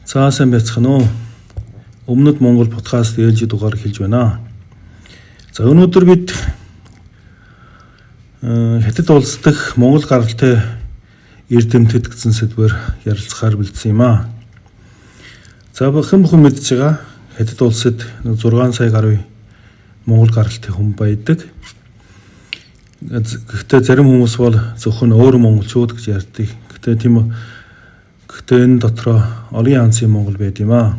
За сайн байцгаана уу. Өмнөд Монгол подкаст ээлжид дугаар хэлж байна. За өнөөдөр бид Хятад улс дахь Монгол гаралтай эрдэмтэд гэсэн сэдвээр ярилцахаар бэлдсэн юм аа. За хэн бүхэн мэдж байгаа Хятад улсад 6 сая гаруй Монгол гаралтай хүн байдаг. Гэхдээ зарим хүмүүс бол зөвхөн өөр монголчууд гэж ярьдаг. Гэхдээ энэ дотроо олон янзын Монгол байд юм аа.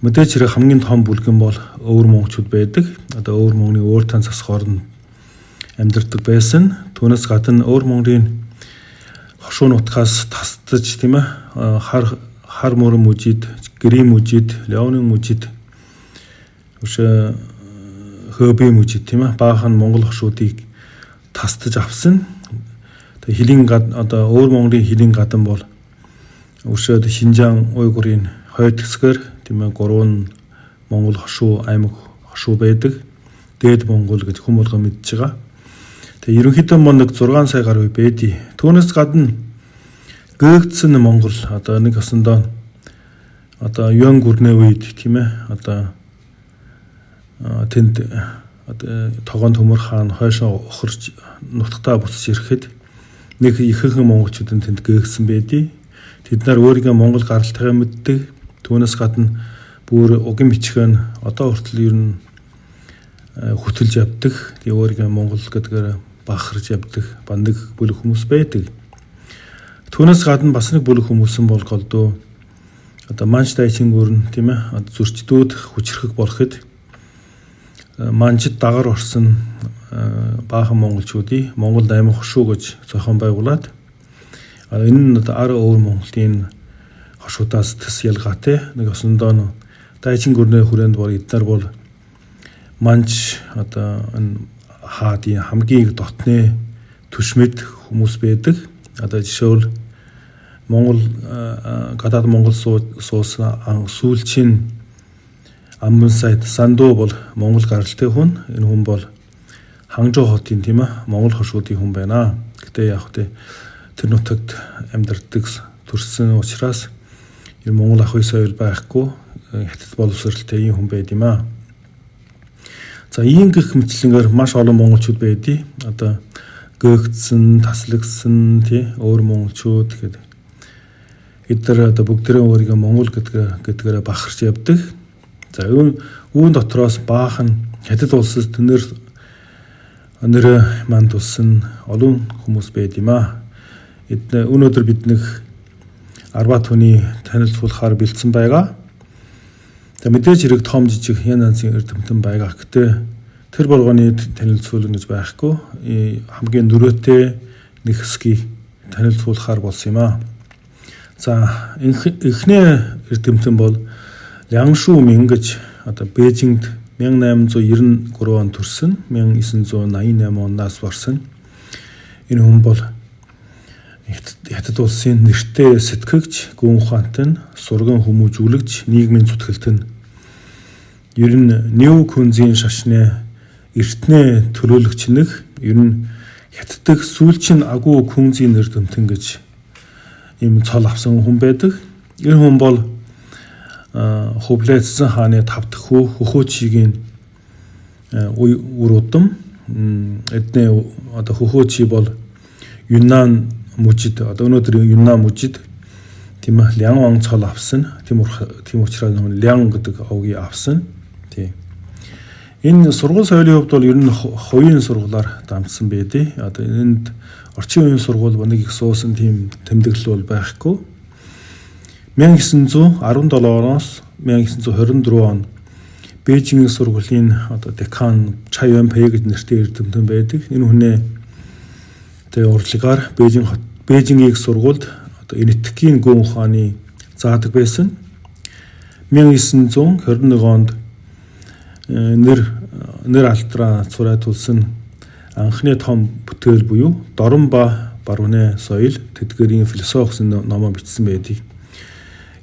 Мэдээж хэрэг хамгийн том бүлгэн бол өөр монголчууд байдаг. Одоо өөр Монголын өөр тань засгаар нь амьдардаг байсан. Түүнээс гадна өөр Монголын хошуу нутгаас тасдаж тийм ээ хар мөрөн мужид, гэрийн мужид, леоны мужид, хөөбийн мужид тийм ээ баахан Монгол хошуудыг тасдаж авсан. Тэгээ одоо өөр Монголын хилийн гадан бол Шинжаан Уйгурын хойд хэсгээр тийм ээ 3 Монгол хошуу аймаг хошуу байдаг. Дээд Монгол гэж хүн болгоо мэдж байгаа. Тэгээ ерөнхийдөө нэг 6 сая гаруй байдий. Түүнээс гадна гээгдсэн Монгол одоо нэг осондоо одоо Юан гүрний үед тийм ээ одоо тэнд одоо тогоон төмөр хаан хойшоо ухарч нутгатаа буцаж ирэхэд нэг ихэнх монголчуудын тэнд гээгдсэн байдий. Тэд нар өөрийгөө Монгол гаралтайгаа мэддэг. Түүнээс гадна бүр угийн бичгэн одоо хүртэл ер нь хөтөлж явдаг. Тэгээ өөрийгөө Монгол гэдгээр бахарж явдаг бандаг бүлэг хүмүүс байдаг. Түүнээс гадна бас нэг бүлэг хүмүүс нь бол голдуу одоо манч дайчин гүрэн тийм ээ зөрчдүүд хүчрхэг болоход манчид дагаар орсон баахан монголчуудыг Монгол аймаг хошуу гэж зохион байгуулад энэ нь ар өөр Монголын хошуудаас төс ялгаатай нэг осондоо дайчин гүрний хүрээнд бол эднэр бол манч одоо энэ хаадын хамгийн дотны түшмэд хүмүүс байдаг. Одоо жишээл Монгол гадаад Монгол суусан сүүлчийн амбан сайд Сандуу бол Монгол гаралтай хүн. Энэ хүн бол Ханжуу хотын тийм ээ Монгол хошуудын хүн байна. Гэтэ яг хөтэ тэр нутагт амьдардаг төрсэн учраас энэ Монгол ах 2 соёл байхгүй Хятад боловсралтай юм хүн байд юм аа. За ийм гэх мэтлэнгээр маш олон монголчууд байдий. Одоо гээгдсэн, таслагдсан тий өөр монголчууд гэдэг. Эдгээр одоо бүгдээ өөрийгөө Монгол гэдгээр бахарч явдаг. За үүн дотроос баахан Хятад улсад нэр манд улсын олон хүмүүс байд юм аа. Өнөөдөр бид нэг 10 түүний танилцуулахаар бэлдсэн байгаа. За мэдээж хэрэг том жижиг янзын эрдэмтэн байгаа. Гэтэ тэр болгоны танилцуулна гэж байхгүй. Хамгийн дөрөөтэй нэг хэсгийг танилцуулахаар болсон юм аа. За эхний эрдэмтэн бол Лянгшу Мин гэж одоо Бээжингд 1893 он төрсөн, 1988 оноос барсан. Энэ хүн бол Хятад улсын нэртэй сэтгэгч, гүн ухаантай, сурган хүмүүжүүлэгч, нийгмийн зүтгэлтэн. Ер нь Нью Күнзийн шашны эртний төлөөлөгч нэг, ер нь Хятад дахь сүүлчийн агуу Күнзийн эрдэмтэн гэж ийм цол авсан хүн байдаг. Энэ хүн бол Хублэ Цэцэн хааны 5 дахь хөхөөчийн үр удам. Эдний одоо хөхөөчи бол Юннан мужид одоо өнөөдөр Юннан мужид тийм ээ Лян он цол авсан. Тийм учраас Лян гэдэг овгийг авсан. Тийм. Энэ сургууль соёлын хувьд бол ер нь хувийн сургуулаар дамжсан байдیں۔ Одоо энд орчин үеийн сургууль нэг их суусан тийм тэмдэглэл бол байхгүй. 1917 оноос 1924 он Бээжингийн сургуулийн одоо декан Чай Вэньпэй гэж нэртэй эрдэмтэн байдаг. Энэ хүнээ тэгээ урлагаар Бээжингийн сургуульд одоо энэтхэгийн гүн ухааны заадаг байсан. 1921 онд нэр алтраа цураатулсан анхны том бүтээл буюу Дорн ба Барууны соёл тэдгэрийн философи гэсэн номоо бичсэн байдаг.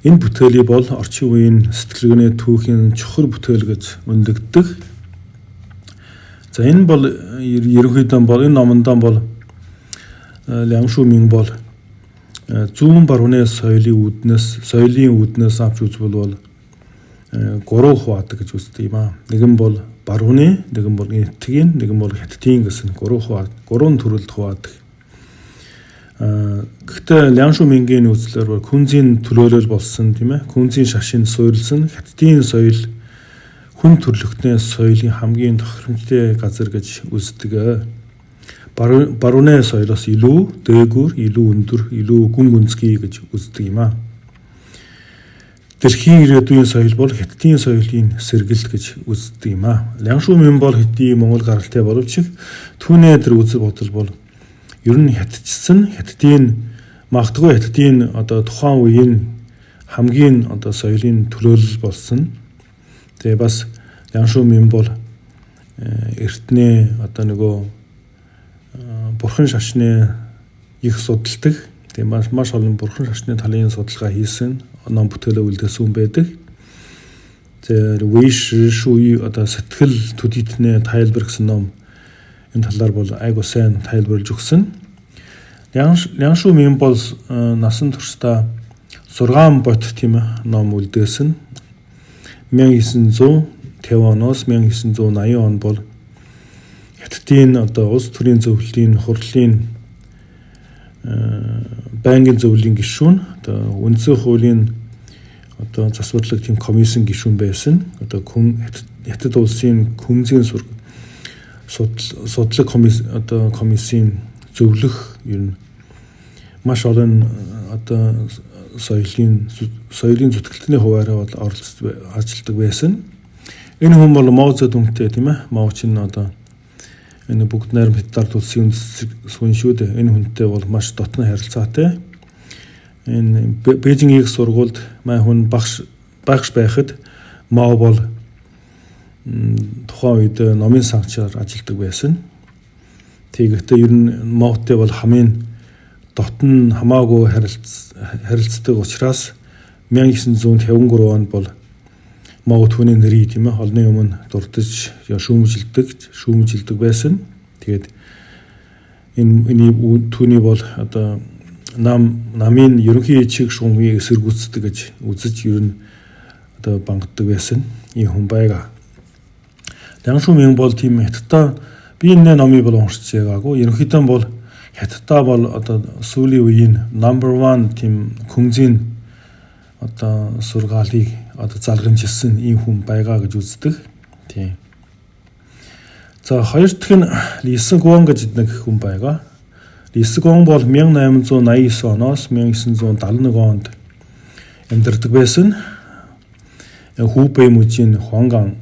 Энэ бүтээлийг бол орчин үеийн сэтгэлгээний түүхийн чухал бүтээл гэж үнэлэгддэг. За энэ бол ерөнхийдөө бол энэ номондоо бол Лянгшу Мин бол зүүн барууны соёлын үүднээс авч үзвэл бол 3 хуваадаг гэж үздэг юм аа. Нэгэн бол барууны, нэгэн бол этгийн, нэгэн бол хятадын гэсэн 3 төрөлд хуваадаг. Гэхдээ Ляншу Мингийн үзлээр бол күнзийн төлөөлөл болсон тийм ээ. Күнзийн шашин суурилсан хятадын соёл хүн төрлөختний соёлын хамгийн тохиромжтой газар гэж үздэг. Барууны соёлоос илүү дээгүүр, илүү өндөр, илүү гүн гүнзгий гэж үздэг юм аа. Дэлхийн ирээдүйн соёл бол хятадын соёлын сэргэлт гэж үздэг юм аа. Ляншу Мин бол хэдийн Монгол гаралтай боловч түүний тэр үзэл бодол бол ер нь магадгүй хятадын тухайн үеийн хамгийн соёлын төлөөлөл болсон. Тэгээ бас Ляншу Мин бол эртний бурхан шашны их судалдаг. Тэгээ маш олон бурхан шашны талын судалгаа хийсэн ном бүтээлээ үлдээсэн байдаг. Тэр Вэйши Шуи сэтгэл төдийдний тайлбар гэсэн ном энэ талаар бол айгуу сайн тайлбарлаж өгсөн. Ляншу Мин бол насан туршдаа 6 бот тийм ном үлдээсэн. 1950 оноос 1980 он бол хятадын улс төрийн зөвлөлийн хурлын байнгын зөвлөлийн гишүүн үндсэн хуулийн засварлаг тийм комиссын гишүүн байсан. Хятад улсын күнзийн судлаг комиссийн зөвлөх ер нь маш олон соёлын зүтгэлтний хуваараа бол ажилладаг байсан. Энэ хүн бол Мао Цзэдунгтэй тийм ээ. Мао чинь энэ бүгд найрамд хятад улсын хүн шүү дээ. Энэ хүнтэй бол маш дотны харилцаатай. Энэ Бээжингийн их сургуульд мань хүн багш байхад Мао бол тухайн үед номын санчаар ажилладаг байсан. Тэгэхдээ ер нь Маотой бол хамгийн дотн хамаагүй харилцдаг учраас 1953 онд бол Мао түүний нэрийг тийм ээ олны өмнө дурдж шүүмжилдэг байсан. Тэгээд энэ түүний бол намын ерөнхий чиг шуумыг эсэргүүцдэг гэж үзэж ер нь бангаддаг байсан. Ийм хүн байгаа. Ляншу Мин бол тийм хятадаа би энэ номыг бол уншиж байгаагүй. Ерөнхийдөө бол хятадаа бол сүүлийн үеийн number 1 тийм күнзийн сургаалыг залгамжилсан ийм хүн байгаа гэж үздэг. Тийм. За хоёр дахь нь Ли Сэгуан гэж нэг хүн байгаа. Ли Сэгуан бол 1889 оноос 1971 онд амьдардаг байсан. Хубэй мужийн Хуанган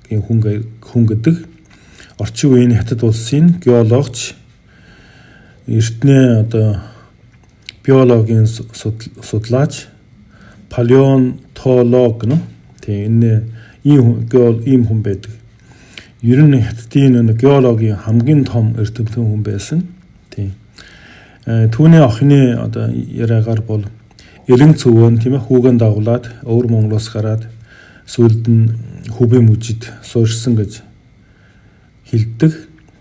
хүн гэдэг орчин үеийн хятад улсын геологч эртний биологийн судлаач палеонтолог энэ ийм хүн байдаг. Ер нь хятадын геологийн хамгийн том эрдэмтэн хүн байсан. Тийм. Түүний охины яриагаар бол эрен цөвөн тийм ээ хүүгэн дагуулад өвөр Монголоос гараад сүүлд нь Хубэй мужид суурьсан гэж хэлдэг.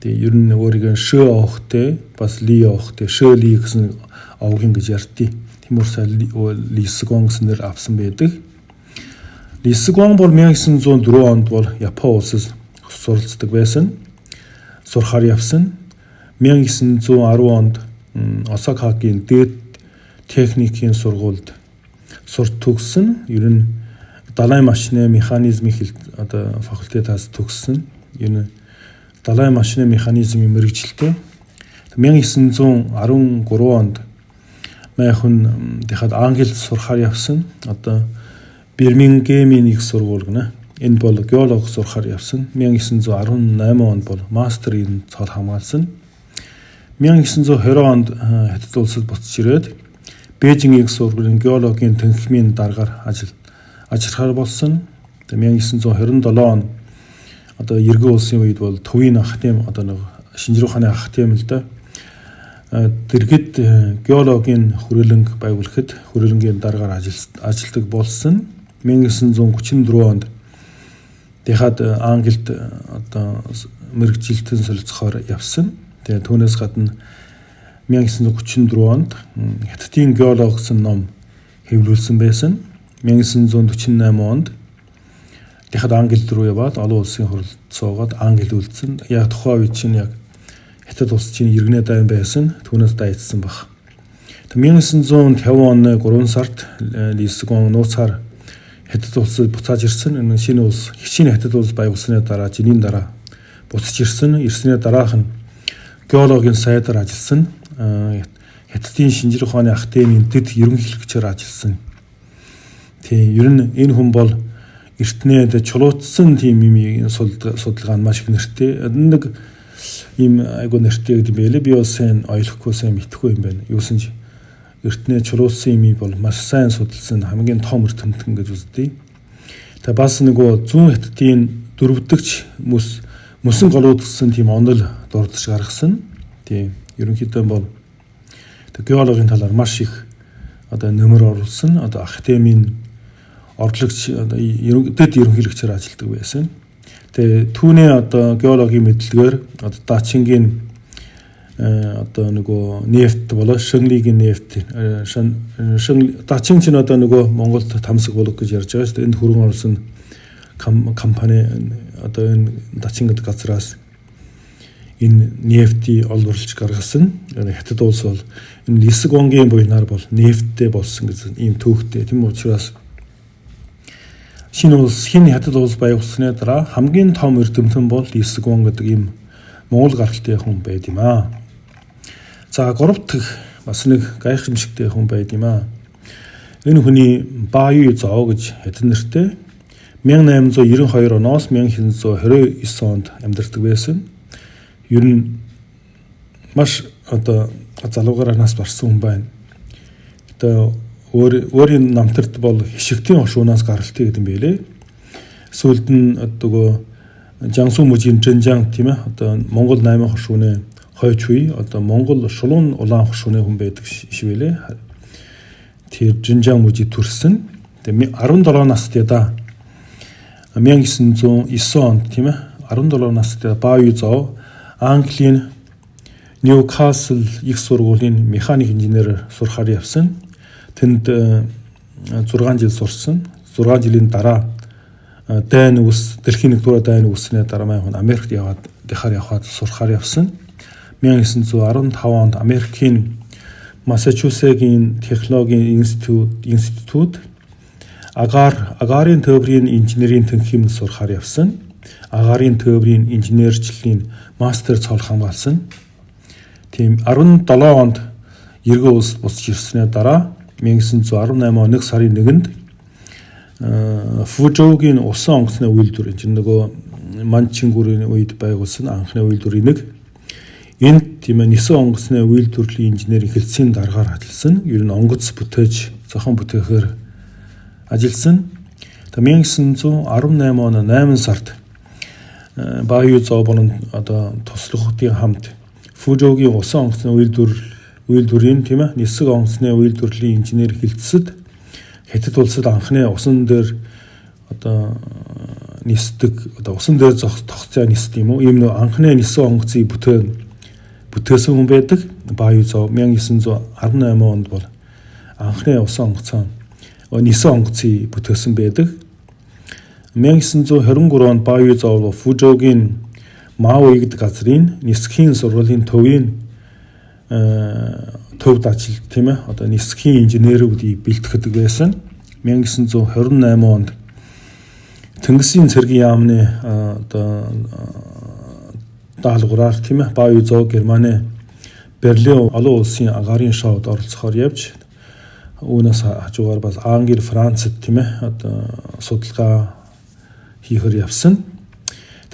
Тэгээ ер нь өөрийг шөө овхтэй бас ли овхтэй шөө ли гэсэн овгийн гэж ярьдیں۔ Тиймэрхүү Ли Сэгуан гэсэн нэр авсан байдаг. Ли Сэгуан бол 1904 онд бол Япон улсад суралцдаг байсан. Сурахаар явсан. 1910 онд Осакагийн дээд техникийн сургуульд сурч төгссөн. Ер нь далайн машины механизмын факультетаас төгссөн. Ер нь далайн машины механизмын мэргэжилтэй. 1913 онд майхан дахиад Англи сурахаар явсан. Бирмингемийн их сургууль гэнэ. Энэ бол геолог сурахаар явсан. 1918 онд бол мастерын цол хамгаалсан. 1920 онд хятад улсад буцаж ирээд Бээжингийн их сургуулийн геологийн тэнхимийн даргаар ажиллахаар болсон. 1927 он Иргэн улсын үед бол төвийн ах тийм шинжлэх ухааны ах тийм л да. Дэргэд геологийн хүрээлэнг байгуулахад хүрээлэнгийн даргаар ажилладаг болсон. 1934 онд дахиад Англид мэргэжилтэн солилцохоор явсан. Тэгээ түүнээс гадна 1934 онд Хятадын геолог гэсэн ном хэвлүүлсэн байсан. 1948 онд Дахиад Англи руу яваад олон улсын хурлд суугаад Англи үлдсэн. Яг тухайн үед чинь яг Хятад улс чинь иргэнэ дайн байсан. Түүнээс дайцсан баг. 1950 оны 3 сард Ли Сегун нууцаар Хятад улсад буцааж ирсэн. Энэ шинэ улс хичнээн Хятад улс байгуулсны дараа жинийн дараа буцаж ирсэн. Ирсний дараах нь геологийн сайдаар ажилласан. Хятадын шинжлэх ухааны академийн дэд ерөнхийлөгчөөр ажилласан. Тийм ер нь энэ хүн бол эртнээд чулуутсан тийм юм судалгаа нь маш их нэртэй. Нэг ийм айгуу нэртэй гэдэг юм байлээ. Би бас сайн ойлгохгүй сайн мэдэхгүй юм байна. Юусэн ч эртнээ чулуутсан юм бол маш сайн судалсан хамгийн том эрдэмтэн гэж үздэг. Тэгээ бас нөгөө зүүн Хятадын дөрөвдөгч мөсөн голууд гэсэн тийм онол дурдж гаргасан. Тийм ерөнхийдөө бол геологийн талаар маш их одоо нөмөр оруулсан. Одоо академийн орлогч одоо дэд ерөнхийлөгчөөр ажилладаг байсан. Тэгээ түүний одоо геологийн мэдлэгээр одоо Дачингийн одоо нөгөө нефт болоо Шэнглигийн нефт Дачин ч одоо нөгөө Монголд тамсаг болог гэж ярьж байгаа шүү дээ. Энд хөрөнгө оруулсан компани одоо энэ Дачин гэдэг газраас энэ нефтийг олборлож гаргасан. Хятад улс бол энэ Ли Сегунгийн буйнаар бол нефттэй болсон гэсэн ийм төвхтэй. Тийм учраас шинэ Хятад улс байгуулсны дараа хамгийн том эрдэмтэн бол Ли Сегун гэдэг ийм Монгол гаралтай хүн байд юм аа. За 3 дахь бас нэг гайхамшигтай хүн байд юм аа. Энэ хүний Бааю Зоо гэж Хятад нэртэй 1892 оноос 1929 онд амьдардаг байсан. Ер нь маш одоо залуугаараа нас барсан хүн байна. Одоо өөрийн намтарт бол хишигтийн хошуунаас гаралтай гэдэг юм байлээ. Сүүлд нь одоо Жансу мужийн Жинжан тийм ээ одоо Монгол 8 хошууны хойч үе одоо Монгол шулуун улаан хошууны хүн байдаг шиг байлээ. Тэр Жинжан мужид төрсөн. Тэгээ 17 настай да 1909 онд тийм ээ 17 настай Бааю Зоо Английн Ньюкасл их сургуулийн механик инженерээр сурахаар явсан. Тэнд 6 жил сурсан. 6 жилийн дараа дайн ус дэлхийн нэгдүгээр дайн үснээ дараа маань Америкт яваад сурахаар явсан. 1915 онд Америкийн Массачусетскийн технологийн институт агарын төврийн инженерийн тэнхимд сурахаар явсан. Агарын төврийн инженерчлэлийн мастер цол хамгаалсан. Тийм 17 онд Иргэн улсад буцаж ирснээр дараа 1918 оны 1 сарын 1-нд Фужоугийн усан онгоцны үйлдвэр энэ нөгөө Манчингүрийн үед байгуулсан анхны үйлдвэрийн нэг. Энд тийм ээ нисэн онгоцны үйлдвэрлэлийн инженерийн хэлтсийн дараагаар ажилласан. Ер нь онгоц бүтээж, зохион бүтээхээр ажилласан. Тэгээ 1918 оны 8 сард Бааю Зоо болон одоо туслахуудын хамт Фужоугийн усан онгоцны үйлдвэрийн тийм ээ нисэг онгоцны үйлдвэрлэлийн инженер хэлтсэд Хятад улсад анхны усан дээр одоо нисдэг одоо усан дээр тогтцоо нисдэг юм уу? Ийм нэг анхны нисэн онгоцыг бүтээсэн хүн байдаг. Бааю Зоо 1918 онд бол анхны усан онгоцоо нисэн онгоцыг бүтээсэн байдаг. 1923 онд Бааю Зоо Фужоугийн Мао гэдэг газрын нисхийн сургуулийн төвд ажилт тийм ээ одоо нисхийн инженерүүдийг бэлтгэдэг байсан. 1928 онд Тэнгисийн цэргийн яамны одоо даалгавраар тийм ээ Бааю Зоо Германы Берлин олон улсын агарын шоуд оролцохоор явж үүнээс хажуугаар бас Англи, Францад тийм ээ одоо судалгаа хийхээр явсан.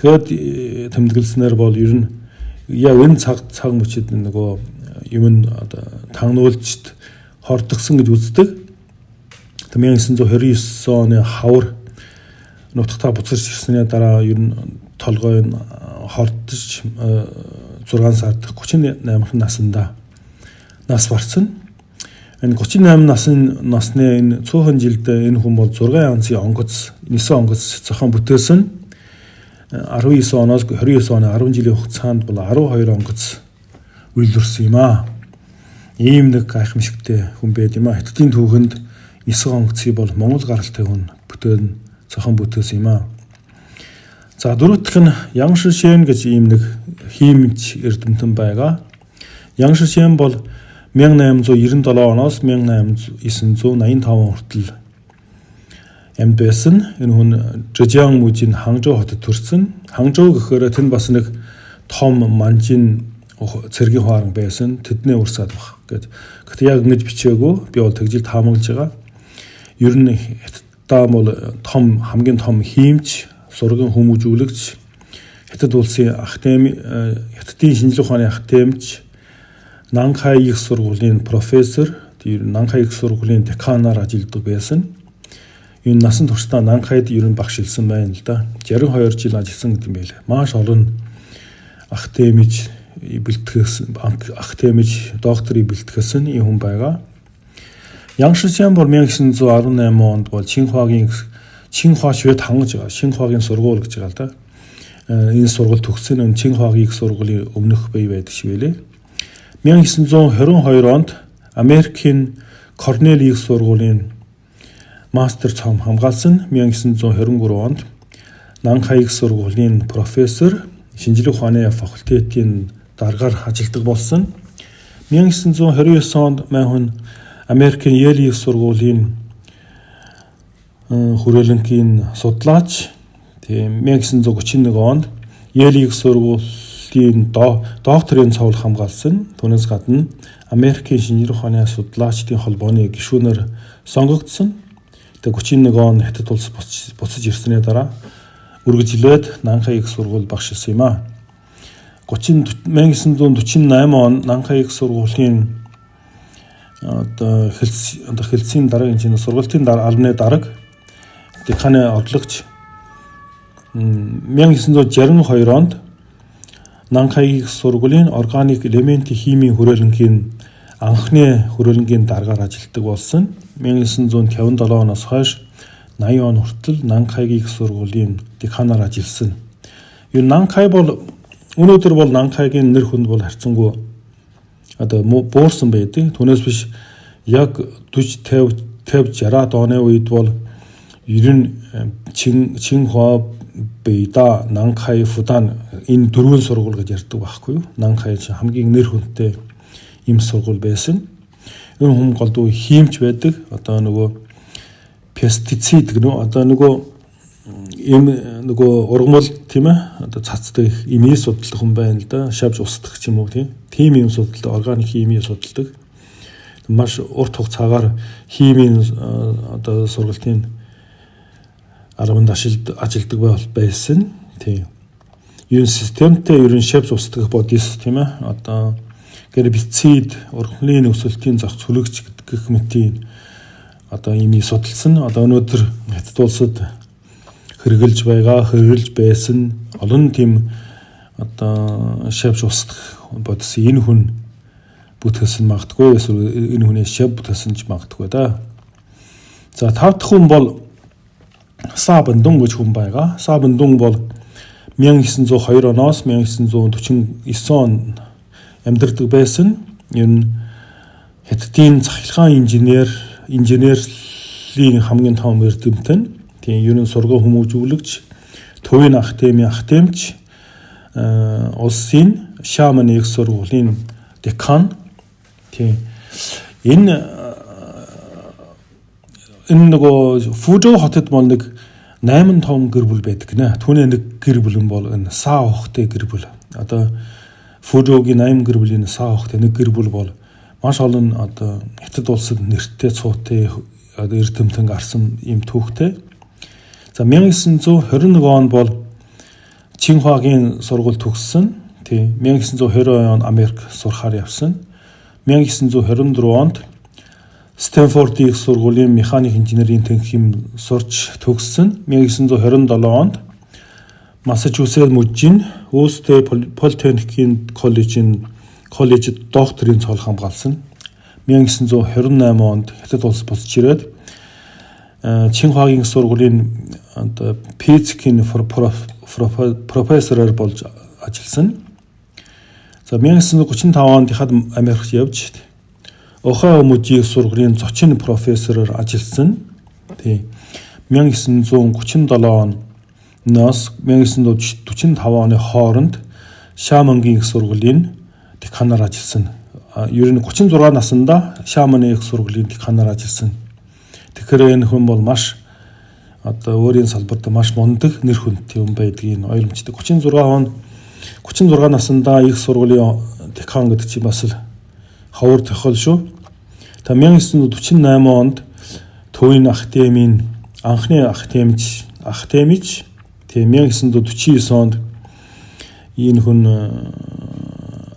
Тэгээд тэмдэглэснээр бол ер нь яг энэ цаг мөчид нөгөө юм одоо тагнуулчд хордгсон гэж үздэг. 1929 оны хавар нутагтаа буцаж ирсний дараа ер нь толгой нь хордож 6 сард 38 наснда нас барсан. Энэ 38 насны энэ цөөхөн жилд энэ хүн бол 6 онцгийн онгоц, нисэн онгоц зохион бүтээсэн. 19 оноос 29 оны 10 жилийн хугацаанд бол 12 онгоц үйлдвэрсэн юм аа. ийм нэг гайхамшигтай хүн байд юм а. Хятадын түүхэнд нисэх онгоцгий бол Монгол гаралтай хүн бүтээн зохион бүтээсэн юм а. За дөрөвдөх нь Ян Шишэн гэж ийм нэг хиймж эрдэмтэн байгаа. Ян Шишэн бол 1897 оноос 1885 хүртэл амьд байсан. Энэ хүн Зhejiang мужийн Ханчжоу хотод төрсөн. Ханчжоу гэхээр тэнд бас нэг том манжин цэргийн хуаран байсан. Тэдний урсаад баг гэд. Гэхдээ яг ингэж бичээгүй. Би бол тэгжил таамаглаж байгаа. Ер нь Хятадтай бол хамгийн том хиймж, сурган хүмүүжүүлэгч, Хятад улсын Хятадын шинжлэх ухааны академич, Нанхай их сургуулийн профессор, Нанхай их сургуулийн деканаар ажилладаг байсан. Энэ насан туршдаа Нанхайд ер нь багшилсан байна л да. 62 жил ажилласан гэдэг юм байлаа. Маш олон академич докторийг бэлтгэсэн ийм хүн байгаа. Ян Шишэн бол 1918 онд бол Чинхуа швед хангаж байгаа. Чинхуагийн сургууль гэж байгаа л да. Энэ сургууль төгссөн нь Чинхуагийн их сургуулийн өмнөх бие байдаг шиг байлээ. 1922 онд Америкийн Корнелл их сургуулийн мастер цом хамгаалсан. 1923 онд Нанхай их сургуулийн профессор, шинжлэх ухааны факультетийн даргаар ажилтдаг болсон. 1929 онд мань Америкийн Йейл их сургуулийн хүрээлэнгийн судлаач. Тийм 1931 онд Йейл их сургуулийн докторийн цовл хамгаалсан. Түүнээс гадна Америкийн шинжлэх ухааны судлаачдын холбооны гишүүнээр сонгогдсон. Тэгээ 31 он Хятад улс буцаж ирсний дараа үргэлжлээд Нанхай их сургууль багшилсан юм а. 1948 он Нанхай их сургуулийн хэлтсийн дарга инженер сургалтын албаны дарга деканы орлогч 1962 онд Нанхай их сургуулийн органик элементийн химийн хүрээлэнгийн анхны хүрээлэнгийн даргаар ажилладаг болсон. 1957 оноос хойш 80 он хүртэл Нанхай их сургуулийн деканаар ажилласан. Энэ Нанхай бол өнөөдөр бол Нанхайгийн нэр хүнд бол харьцангуй одоо буурсан байдаг. Түүнээс биш яг 40 50 60-аад оны үед бол ер нь Чинхуа, Бэйда, Нанхай, Фудан энэ дөрвөн сургууль гэж ярьдаг байхгүй юу? Нанхай хамгийн нэр хүндтэй ийм сургууль байсан. Энэ хүм голдуу хиймч байдаг. Одоо нөгөө пестицид гэнэ. Одоо нөгөө ургамал тийм ээ. Одоо цацдаг имийн судалдаг хүн байна л да. Шавж устдаг ч юм уу тийм. Тим юм судалдаг, органик химийн судалдаг. Маш урт хугацаагаар химийн одоо сургалтын арганд ажилладаг байсан. Тийм. Ер нь системтэй ер нь шавж устдаг бодис тийм ээ. Одоо гербицид, ургамлын өсөлтийн зохиц хүлэгч гэх мэтийн одоо имийг судалсан. Одоо өнөөдөр Хятад улсад хэрэгжилж байсан олон тийм одоо шавж устдах бодис энэ хүн бүтээсэн магадгүй эсвэл энэ хүнээс шав бүтээсэн ч магадгүй да. За тав дахь хүн бол Са Бандун гэж хүн байгаа. Са Бандун бол 1902 оноос 1949 он амьдардаг байсан. Ер нь Хятадын цахилгаан инженерийн хамгийн том эрдэмтэн. Тийм ер нь сургууль хүмүүжүүлэгч, төвийн академич, улсын Шаман их сургуулийн декан. Тийм энэ нөгөө Фужоу хотод бол нэг 8 том гэр бүл байдаг нэ. Түүний нэг гэр бүл нь бол энэ Са ухтай гэр бүл. Одоо Фужоугийн 8 гэр бүлийн Са ухтай нэг гэр бүл бол маш олон одоо Хятад улсад нэртэй цуутай одоо эрдэмтэн гарсан ийм түүхтэй. За 1921 он бол Чинхуагийн сургууль төгссөн. Тийм 1920 он Америк сурахаар явсан. 1924 онд Стэнфорд их сургуулийн механик инженерийн тэнхим сурч төгссөн. 1927 онд Массачусетс мужийн Өөстэй Политехникийн коллежид докторийн цол хамгаалсан. 1928 онд Хятад улс буцаж ирээд Чинхуагийн сургуулийн физикийн профессороор болж ажилласан. За 1935 онд Америкт явж Ohio мужийн их сургуулийн зочин профессороор ажилласан. Тий. 1937 оноос 1945 оны хооронд Шамангийн их сургуулийн деканаар ажилласан. Ер нь 36 наснда Шаманы их сургуулийн деканаар ажилласан. Тэгэхээр энэ хүн бол маш өөрийн салбарт маш мундаг нэр хүндтэй хүн байдгийг ойлгомжтой. 36 наснда их сургуулийн декан гэдэг чинь бас л ховор тохиол шүү. 1948 онд Төвийн академийн анхны академич 1949 онд энэ хүн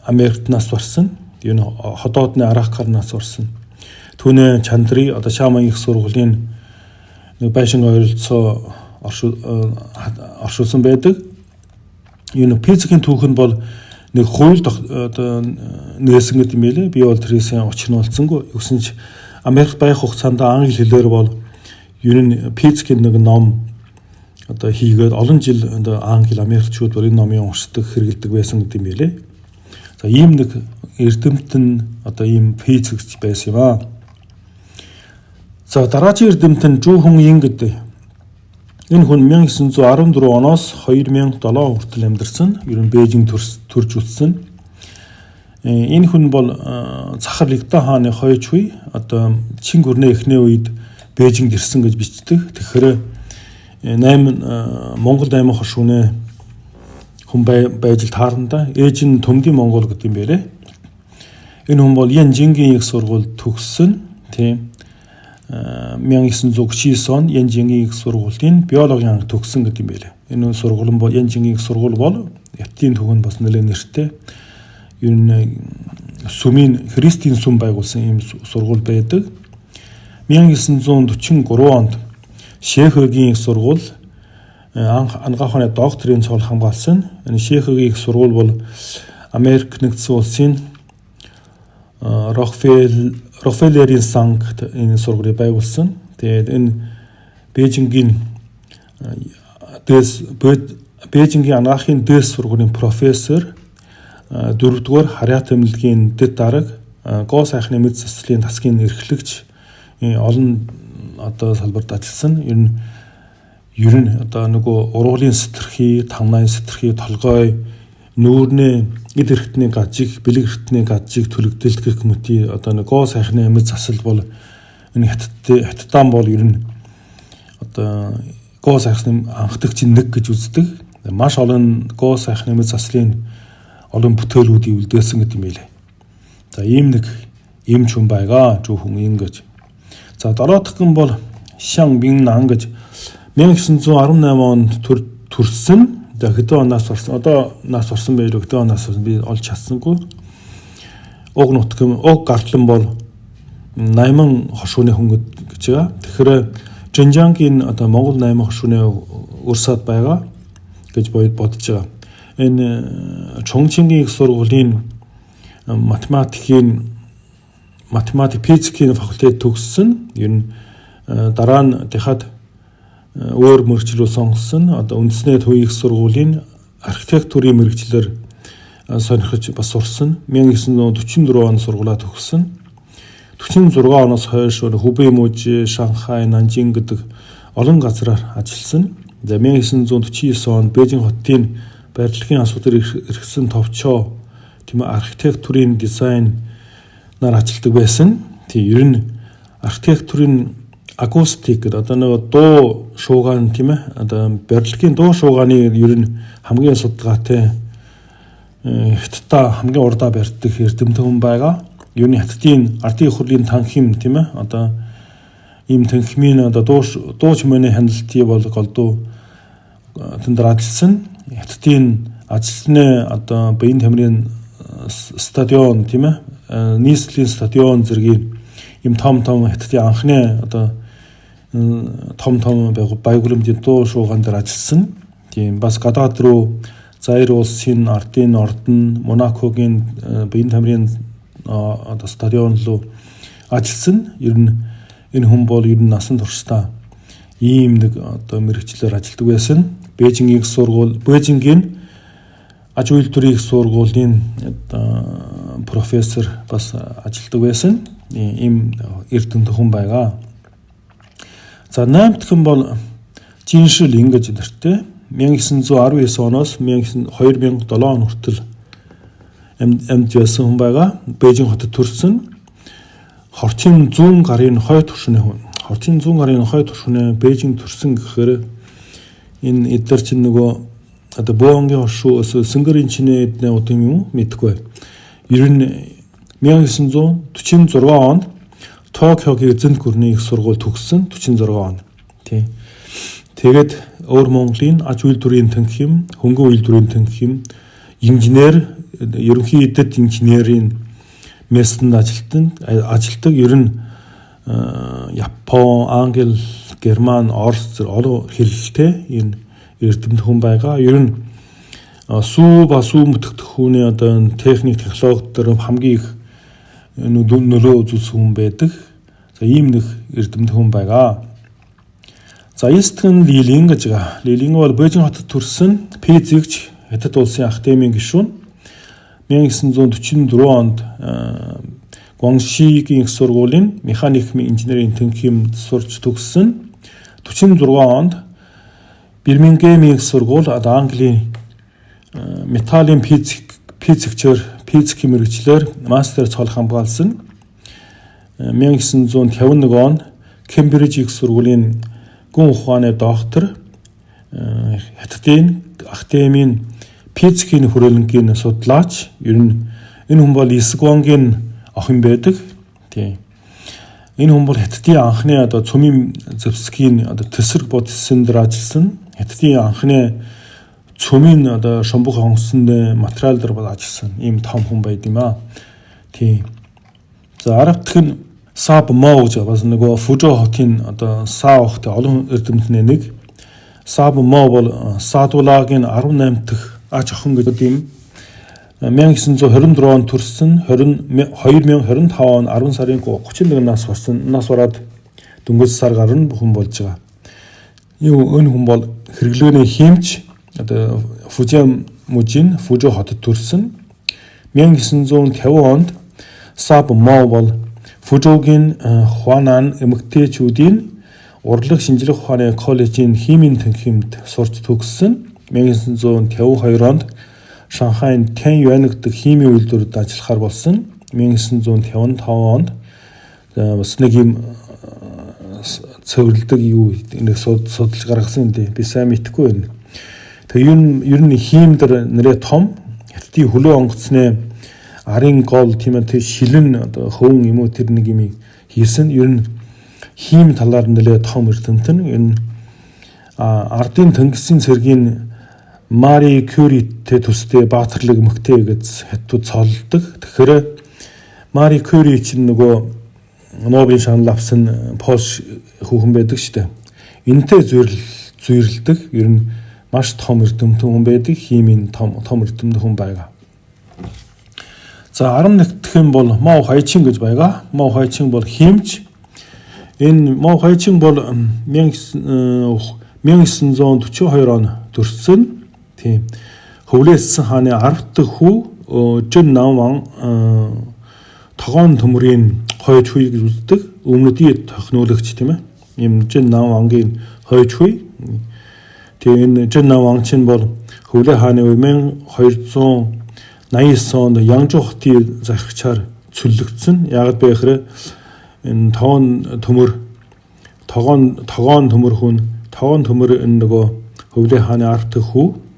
Америкт нас барсан. Энэ ходоодны Аракаар нас барсан. Түүний Чандры Шаман их сургуулийн байшин ойролцоо оршуулсан байдаг. Энэ физикийн түүх нь бол нэг хууль нээсэн гэдэг юм байлээ. Би бол тэрээс учир нь олцсонгүй. Юусэн ч Америк байх хугацаанд англи хэлээр бол ер нь физикийн нэг ном хийгээд олон жил англи Америкчууд бол энэ номыг уншдаг хэрэгэлдэг байсан гэдэг юм байлээ. За ийм нэг эрдэмтэн ийм физикч байсан юм аа. За дараагийн эрдэмтэн Жүүхэн Ин гэдэг. Энэ хүн 1914 оноос 2007 хүртэл амьдарсан. Ер нь Бээжин төрж үтсэн. Энэ хүн бол Захар Лигдаа хааны хойч үе Чин гүрнээ эхний үед Бээжинд ирсэн гэж бичдэг. Тэгэхээр Монгол 8 хошууны хүн байж таарна. Ээж нь Төмдийн Монгол гэдэг юм байлээ. Энэ хүн бол Янжингийн их сургууль төгссөн. Тийм. 1939 он Янжингийн их сургуулийн биологийн анги төгссөн гэдэг юм байлээ. Энэ сургууль бол Янжингийн их сургууль бол Ятийн төвөнд бас нэлээд нэртэй. Ер нь сүмийн христийн сүм байгуулсан ийм сургууль байдаг. 1943 онд Шефергийн их сургууль ангаахны докторийн цол хамгаалсан. Энэ Шефергийн их сургууль бол Америк нэгдсэн улсын Рокфеллерийн санкт энэ сургуулийг байгуулсан. Тэгээд энэ Бээжингийн анагаахын дээс сургуулийн профессор 4-р харьяа тэмлэгийн дэд дарга гоо сайхны мэд заслын тасгийн эрхлэгч олон салбарт ажилласан. Ер нь нөгөө ургуулын сэтэрхий, тамнайн сэтэрхий, толгой, нүүрний эд эрхтний гажиг, бэлэг эрхтний гажиг төлөгдөлт гэх мөти нэг гоо сайхны мэд засал бол энэ хаттан бол ер нь гоо сайхны анхдагчийн нэг гэж үздэг. Маш олон гоо сайхны мэд заслын олон бүтээлүүдийг үлдээсэн гэдэг юм байлээ. За ийм нэг эмч хүн байгаа Жүүхэн Ин гэж. За дараадах хүн бол Шан Биннан гэж 1918 онд төрсөн. Хэдэн оноос орсон? Одоо нас орсон байл хэдэн оноос би олж чадсангүй. Уг гартлан бол 80 хошууны хүн гэж байгаа. Тэгэхээр Жинжангийн Монгол 8 хошууны өрсөд байгаа гэж бодож байгаа. Энэ Чонгчингийн их сургуулийн математик физикийн факультет төгссөн. Ер нь дараа нь дахиад өөр мөрөгчлөө сонгосон. Үндэсний төвийн их сургуулийн архитектурын мэрэгчлэр сонирхож бас сурсан. 1944 он сургуулаа төгссөн. 46 оноос хойш Хубэй мужи, Шанхай, Нанжин гэдэг олон газраар ажилласан. 1949 онд Бээжин хотын барилгын асуудал эргэсэн товчоо тийм архитектурын дизайн нар ажилладаг байсан. Тийм ер нь архитектурын акустик гэдэг нэг дуу шуугаан тийм барилгын дуу шуугааны ер нь хамгийн судалгаатай Хятадта хамгийн урдаа барьдаг эрдэмтэн хүн байгаа. Ер нь Хятадын ардын их хурлын танхим тийм ийм танхимын дуу чимээний хяналтыг бол голдуу тэнд ажилласан. Хятадын ажилтны баян тамирын стадион тийм нийслэлийн стадион зэргийн ийм том Хятадын анхны том баягууламжийн дуу шуугаан дээр ажилласан. Тийм бас гадаад руу Заир улсын ардын ордон Монакогийн баян тамирын стадион руу ажилласан. Ер нь энэ хүн бол ер нь насан туршдаа ийм нэг мэрэгчлэр ажилладаг байсан. Бээжингийн аж үйлдвэрийн их сургуулийн профессор бас ажилладаг байсан. ийм эрдэмт хүн байгаа. За 8 дахь нь бол Жиншил ингэж нэртэй 1919 оноос 2007 он хүртэл амьд байсан хүн байгаа. Бээжин хотод төрсөн. Хорчин 100 гарын хой туршны хүн. Хорчин 100 гарын хой туршны Бээжин төрсөн гэхээр энэ эдгээр чинь нөгөө одоо Бөөнгийн хошуу Сингарын чинээ эднэ удаа юм мэдгүй. Ер нь 1946 онд Токиогийн эзэнт гүрний их сургууль төгссөн 46 он. Тий. Тэгээд өөр Монголын аж үйлдвэрийн тэнхим, хөнгөн үйлдвэрийн тэнхим, инженер, ерөнхий эдэд инженерийн мессэнд ажилтдаг ер нь Япон, Англи, Герман, Орос олон хэллэлтэй энэ эрдэмт хүн байгаа. Ер нь сүү мөтгөх хүний одоо техник, технологи дээр хамгийн их нөлөө үзүүлсэн хүн байдаг. За ийм нэг эрдэмт хүн байгаа. За Истэн Лилин гэж байгаа. Лилин бол Бээжин хотод төрсэн физикч, Хятад улсын академийн гишүүн. 1944 онд Гуаншигийн их сургуулийн механик инженерийн тэнхимд сурч төгссөн. 46 онд Бирмингемийн их сургууль Английн металлын физик мэргэжлэр мастер цол хамгаалсан. 1951 онд Кембриж их сургуулийн гүн ухааны доктор, Хятадын академийн физикийн хүрээлэнгийн судлаач. Ер нь энэ хүн бол Исгонгийн охин байдаг. Тийм. Энэ хүн бол Хятадын анхны одоо цөмийн зэвсгийн одоо тэсрэг бодисын дээр ажилласан. Хятадын анхны цөмийн одоо шумбах онгоцны материал дээр бол ажилласан. Ийм том хүн байд юм аа. Тийм. За 10 дахь нь Саб Моо гэж бас нөгөө Фужо хотын одоо Саа хотын олон эрдэмтний нэг. Саб Моо бол Садулагийн 18 дахь аж охин гэдэг юм. 1924 онд төрсэн, 2025 он 10 сарын 31 нас бараад дөнгөж сар гарна хүн болж байгаа. Энэ хүн бол хэрэглээний хэмж одоо Фужо хотод төрсэн. 1950 онд Саб Моо бол Фужогийн Хуанан эмэгтэйчүүдийн урлаг шинжлэх ухааны коллежийн химийн тэнхимд сурч төгссөн. 1952 онд Шанхайн Тяньюань гэдэг химийн үйлдвэрт ажиллахаар болсон. 1955 онд бас нэг юм цэвэрлдэг нэг судалж гаргасан юм дээ. Би сайн мэдэхгүй байна. Тэгээ ер нь хим дээр нэрээ том Хятадын хөлөө онгоцны арын гол тийм ээ шилэн одоо хөвөн юм уу тэр нэг юм хийсэн. Ер нь хим талаар нэлээд том эрдэмтэн. Энэ ардын тэнгисийн цэргийн Мари Кюритэй төстэй баатарлаг эмэгтэй гэж хятад цолдог. Тэгэхээр Мари Кюри чинь нөгөө Нобелийн шагнал авсан Польш хүүхэн байдаг шүү дээ. Энтэй зүйрлдэг. Ер нь маш том эрдэмтэн хүн байдаг. Химийн том эрдэмтэн хүн байгаа. За 11 дахь нь бол Мао Хайчин гэж байгаа. Мао Хайчин бол химч. Энэ Мао Хайчин бол 1942 он төрсөн. Тийм. Хөвлөөссөн хааны 10 дахь хүү Жин Наван тогоон төмрийн хойч хүй гэж үздэг. Өмнөдийн технологич тийм ээ. Ийм Жин Навангийн хойч хүй. Тэгээ энэ Жин Наван чинь бол Хөвлөө хааны 1289 онд Янжу хотын захирагчаар цөллөгдсөн. Яг бэ гэхээр энэ тогоон төмөр энэ нөгөө Хөвлөө хааны 10 дахь хүү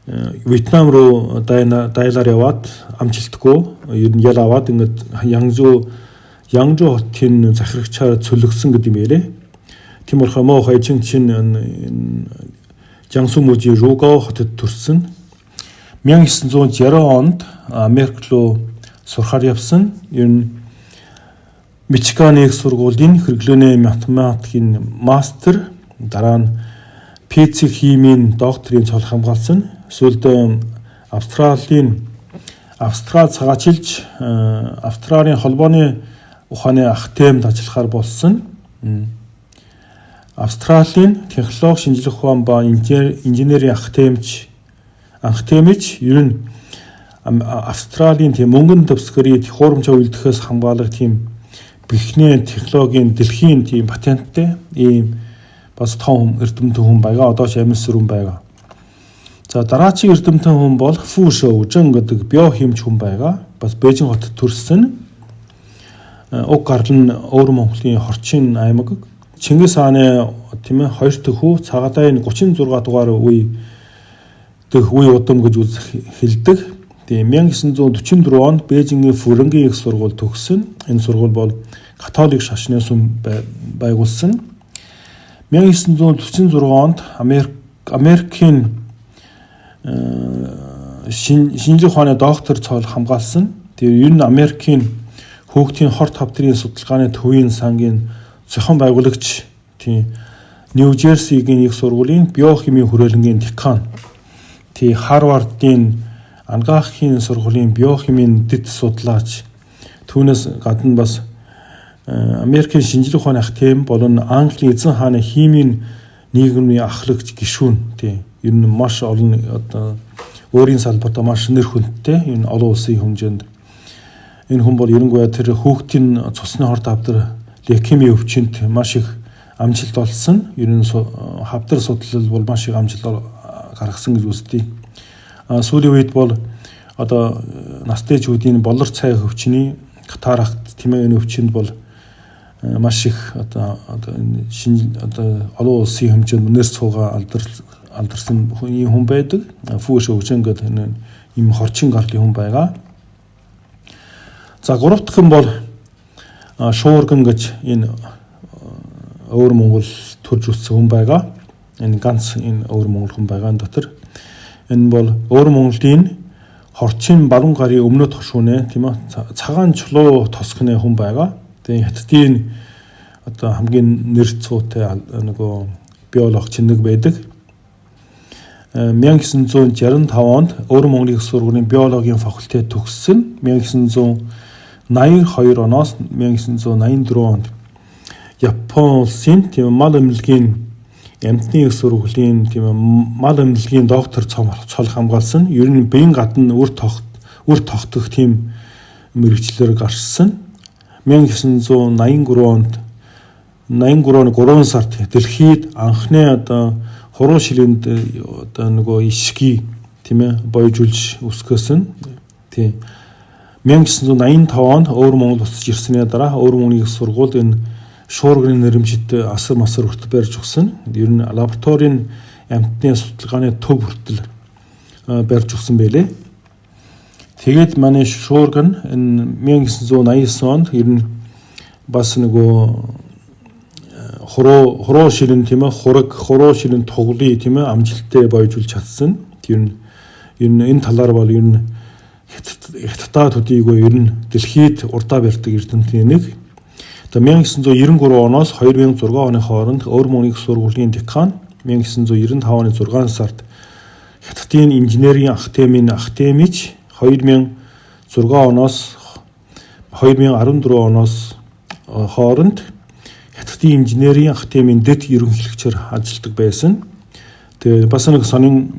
Вьетнам руу дайлаар яваад амжилтгүй ер нь ял аваад ингээд Янжу хотын захирагчаар цөллөгдсөн гэдэг юм ярэ. Тийм болохоор Мао Хайчин чинь Жансу мужи Ругао хотод төрсэн. 1960 онд Америк руу сурахаар явсан. Ер нь Мичиганы их сургуулийн хэрэглээний математикийн мастер, дараа нь физик химийн докторийн цол хамгаалсан. Сүүлд Австрал цагаачилж Австралийн холбооны ухааны академид ажиллахаар болсон. Австралийн технологи шинжлэх ухаан ба инженерийн академич ер нь Австралийн тийм мөнгөн төвсгэрийн хуурамчаа үлдэхээс хамгаалах тийм бихний технологийн дэлхийн тийм патенттэй ийм бас том эрдэмтэн хүн байгаа. Одоо ч амьсрын байгаа. За дараагийн эрдэмтэн хүн бол Фу Шоужэн гэдэг биохимч хүн байгаа. Бас Бээжин хотод төрсөн. Уг гарал нь Өвөр Монголын Хорчин аймаг. Чингис хааны тийм ээ 2 дэх хүү Цагадаын 36 дугаар үе удам гэж хэлдэг. Тийм 1944 онд Бээжингийн Фүрэнгийн их сургууль төгссөн. Энэ сургууль бол католик шашны сүм байгуулсан. 1946 онд Америкийн шинжлэх ухааны доктор цол хамгаалсан. Тэгээ ер нь Америкийн хөөгтийн хорт хавдрын судалгааны төвийн сангийн зохион байгуулагч тийм Нью-Жерсигийн их сургуулийн биохимийн хүрээлэнгийн декан. Тий Харвардын ангаахын сургуулийн биохимийн дэд судлаач. Түүнээс гадна бас Америкийн шинжлэх ухааны академи болон Английн эзэн хааны химийн нийгмийн ахлагч гишүүн. Тий ер нь маш олон одоо өөрийн салбарт маш нэр хүндтэй энэ олон улсын хэмжээнд энэ хүн бол ерөнхийдөө тэр хүүхдийн цусны хорт хавдар лейкеми өвчнөд маш их амжилт олсон. Ер нь хавдар судлал бол маш их амжилт гаргасан гэж үздэг. Сүүлийн үед бол одоо настай жүудийн болор цай өвчний катаракт тийм ээ энэ өвчнөд бол маш их одоо олон улсын хэмжээнд нэр цугаа алдарсан хүн байдаг. Фу Шоужэн гэдэг ийм хорчин гарлын хүн байгаа. За 3 дахь нь бол Шуурган гэж энэ Өвөр Монгол төрж өссөн хүн байгаа. Энэ ганц энэ Өвөр Монгол хүн байгаа энэ дотор. Энэ бол Өвөр Монголын хорчин баруун гарын өмнөд хошуунэ тийм ээ цагаан чулуу тосгоны хүн байгаа. Тэгээ хятадын одоо хамгийн нэр цуутай нөгөө биолог чинэг байдаг. 1965 онд Өвөр Монголын сургуулийн биологийн факультет төгссөн. 1982 оноос 1984 онд Япон улсын тийм мал эмнэлгийн амтны их сургуулийн тийм мал эмнэлгийн доктор цол хамгаалсан. Ер нь биеийн гадна үр тогтох тийм мэрэгчлэр гарсан. 1983 онд 83 оны 3 сард дэлхийд анхны одоо хуруу шилэнд одоо нөгөө ишги тийм ээ боёжуулж өсгөөсөн. Тийм 1985 онд Өвөр Монгол буцаж ирсний дараа Өвөр Монголын их сургууль энэ шуурганы нэрмжид асар масар хүртэл барьж өгсөн. Ер нь лабораторийн амтны судалгааны төв хүртэл барьж өгсөн байлээ. Тэгээд манай шуурган энэ 1989 онд ер нь бас нөгөө хуруу ширэн тийм ээ хуруу ширэн туглыг тийм ээ амжилттай боёжуулж чадсан. Ер нь энэ талаар бол ер нь хятадаа төдийгүй ер нь дэлхийд урдаа барьдаг эрдэмтний нэг. Тэгээ 1993 оноос 2006 оны хооронд Өвөр Монголын сургуулийн декан 1995 оны 6 сард Хятадын инженерийн академийн академич 2006 оноос 2014 оноос хооронд Хятадын инженерийн академийн дэд ерөнхийлөгчөөр ажилладаг байсан. Тэгээ бас нэг сонин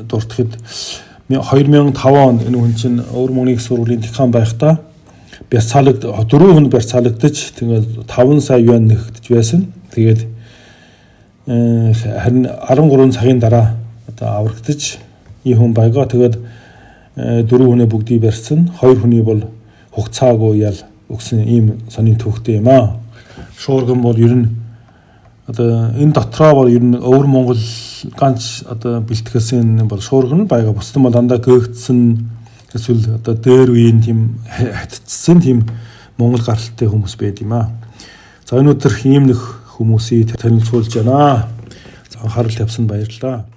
дуртахад 2005 онд энэ хүн чинь Өвөр Монголын сургуулийн декан байхдаа бяцаалагд 4 хүн бяцаалагдаж тэгээд 5 сая юан нэгтгэж байсан. Тэгээд харин 13 цагийн дараа одоо аврагдаж ийм хүн байгаа. Тэгээд 4 хүнээ бүгдийг барьсан. 2 хүний бол хугацаагүй ял өгсөн ийм сонин төвхтэй юм аа. Шуурган бол ер нь одоо энэ дотроо бол ер нь Өвөр Монгол ганц одоо бэлтгэсэн бол шуурган байга бусдын бол дандаа гээгдсэн эсвэл одоо дээр үеийн тийм хатцсан тийм монгол гаралтай хүмүүс байд юм аа. За өнөөдөр ийм нэг хүмүүсийг танилцуулж байна. За анхаарал тавьсанд баярлалаа.